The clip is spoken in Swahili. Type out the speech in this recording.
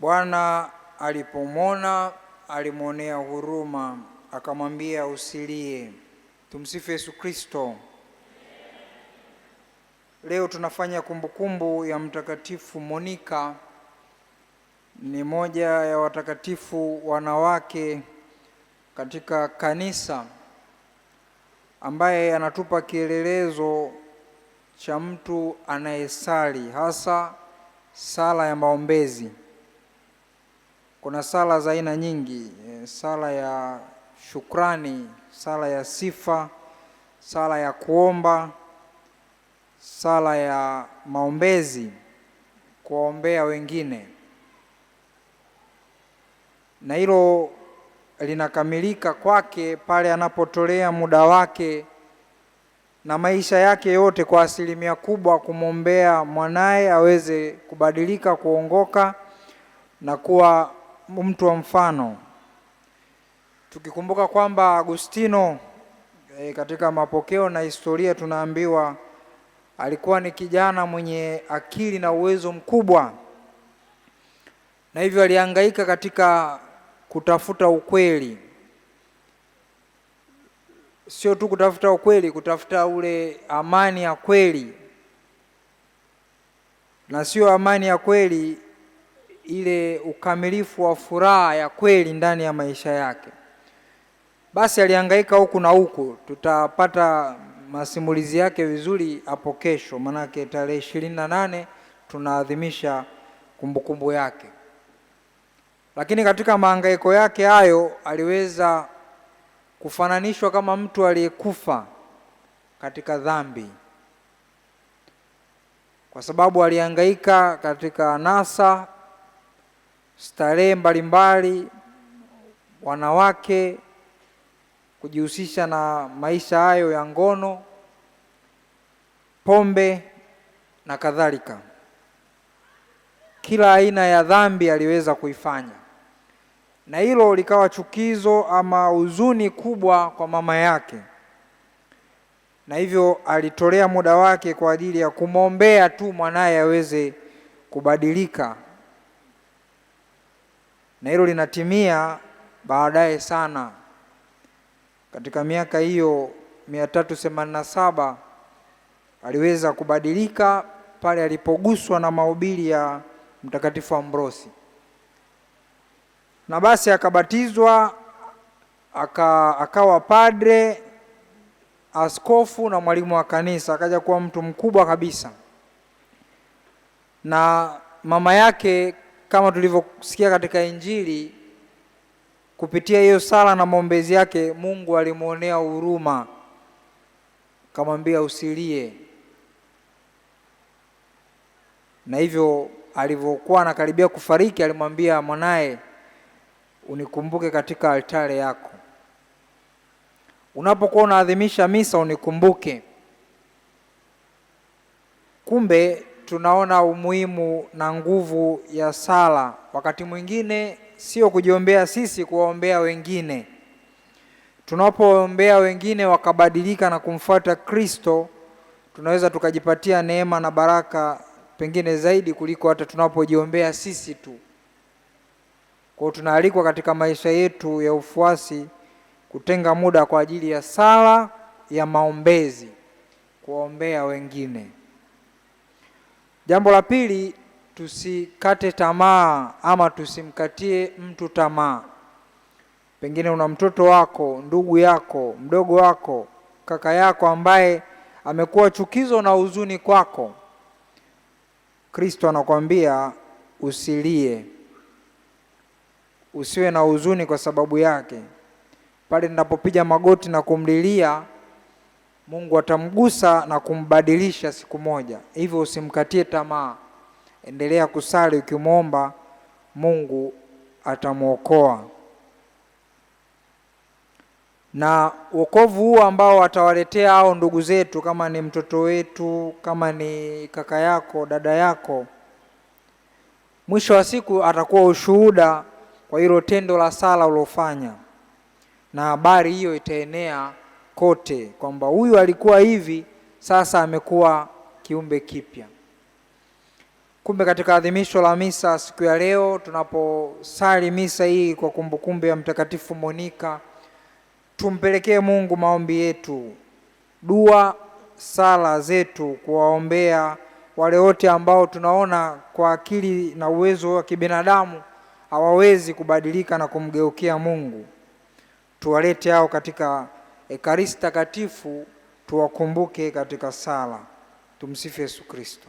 Bwana alipomwona alimwonea huruma, akamwambia usilie. Tumsifu Yesu Kristo. Leo tunafanya kumbukumbu ya Mtakatifu Monika. Ni moja ya watakatifu wanawake katika kanisa, ambaye anatupa kielelezo cha mtu anayesali, hasa sala ya maombezi. Kuna sala za aina nyingi: sala ya shukrani, sala ya sifa, sala ya kuomba, sala ya maombezi, kuwaombea wengine. Na hilo linakamilika kwake pale anapotolea muda wake na maisha yake yote kwa asilimia kubwa kumwombea mwanaye aweze kubadilika, kuongoka na kuwa mtu wa mfano. Tukikumbuka kwamba Agustino katika mapokeo na historia tunaambiwa alikuwa ni kijana mwenye akili na uwezo mkubwa, na hivyo alihangaika katika kutafuta ukweli. Sio tu kutafuta ukweli, kutafuta ule amani ya kweli, na sio amani ya kweli, ile ukamilifu wa furaha ya kweli ndani ya maisha yake. Basi alihangaika huku na huku. Tutapata masimulizi yake vizuri hapo kesho, manake tarehe 28 tunaadhimisha kumbukumbu yake. Lakini katika mahangaiko yake hayo aliweza kufananishwa kama mtu aliyekufa katika dhambi, kwa sababu alihangaika katika anasa, starehe mbalimbali, wanawake, kujihusisha na maisha hayo ya ngono, pombe na kadhalika. Kila aina ya dhambi aliweza kuifanya, na hilo likawa chukizo ama huzuni kubwa kwa mama yake, na hivyo alitolea muda wake kwa ajili ya kumwombea tu mwanaye aweze kubadilika, na hilo linatimia baadaye sana. Katika miaka hiyo 387 aliweza kubadilika pale alipoguswa na mahubiri ya Mtakatifu Ambrosi, na basi akabatizwa, akawa padre, askofu na mwalimu wa kanisa, akaja kuwa mtu mkubwa kabisa. Na mama yake, kama tulivyosikia katika Injili, kupitia hiyo sala na maombezi yake Mungu alimwonea huruma, akamwambia usilie. Na hivyo alivyokuwa anakaribia kufariki alimwambia mwanaye, unikumbuke katika altare yako. Unapokuwa unaadhimisha misa unikumbuke. Kumbe tunaona umuhimu na nguvu ya sala. Wakati mwingine sio kujiombea sisi, kuwaombea wengine. Tunapoombea wengine wakabadilika na kumfuata Kristo, tunaweza tukajipatia neema na baraka pengine zaidi kuliko hata tunapojiombea sisi tu. Kwa hiyo tunaalikwa katika maisha yetu ya ufuasi kutenga muda kwa ajili ya sala ya maombezi, kuwaombea wengine. Jambo la pili, tusikate tamaa ama tusimkatie mtu tamaa. Pengine una mtoto wako, ndugu yako, mdogo wako, kaka yako ambaye amekuwa chukizo na huzuni kwako. Kristo anakuambia usilie, usiwe na huzuni kwa sababu yake. Pale ninapopiga magoti na kumlilia, Mungu atamgusa na kumbadilisha siku moja. Hivyo usimkatie tamaa, endelea kusali ukimwomba, Mungu atamwokoa. Na wokovu huu ambao atawaletea hao ndugu zetu, kama ni mtoto wetu, kama ni kaka yako, dada yako, mwisho wa siku atakuwa ushuhuda kwa hilo tendo la sala ulofanya, na habari hiyo itaenea kote kwamba huyu alikuwa hivi, sasa amekuwa kiumbe kipya. Kumbe katika adhimisho la misa siku ya leo, tunaposali misa hii kwa kumbukumbu ya Mtakatifu Monika, tumpelekee Mungu maombi yetu, dua, sala zetu, kuwaombea wale wote ambao tunaona kwa akili na uwezo wa kibinadamu hawawezi kubadilika na kumgeukia Mungu. Tuwalete hao katika Ekaristi Takatifu, tuwakumbuke katika sala. Tumsifu Yesu Kristo.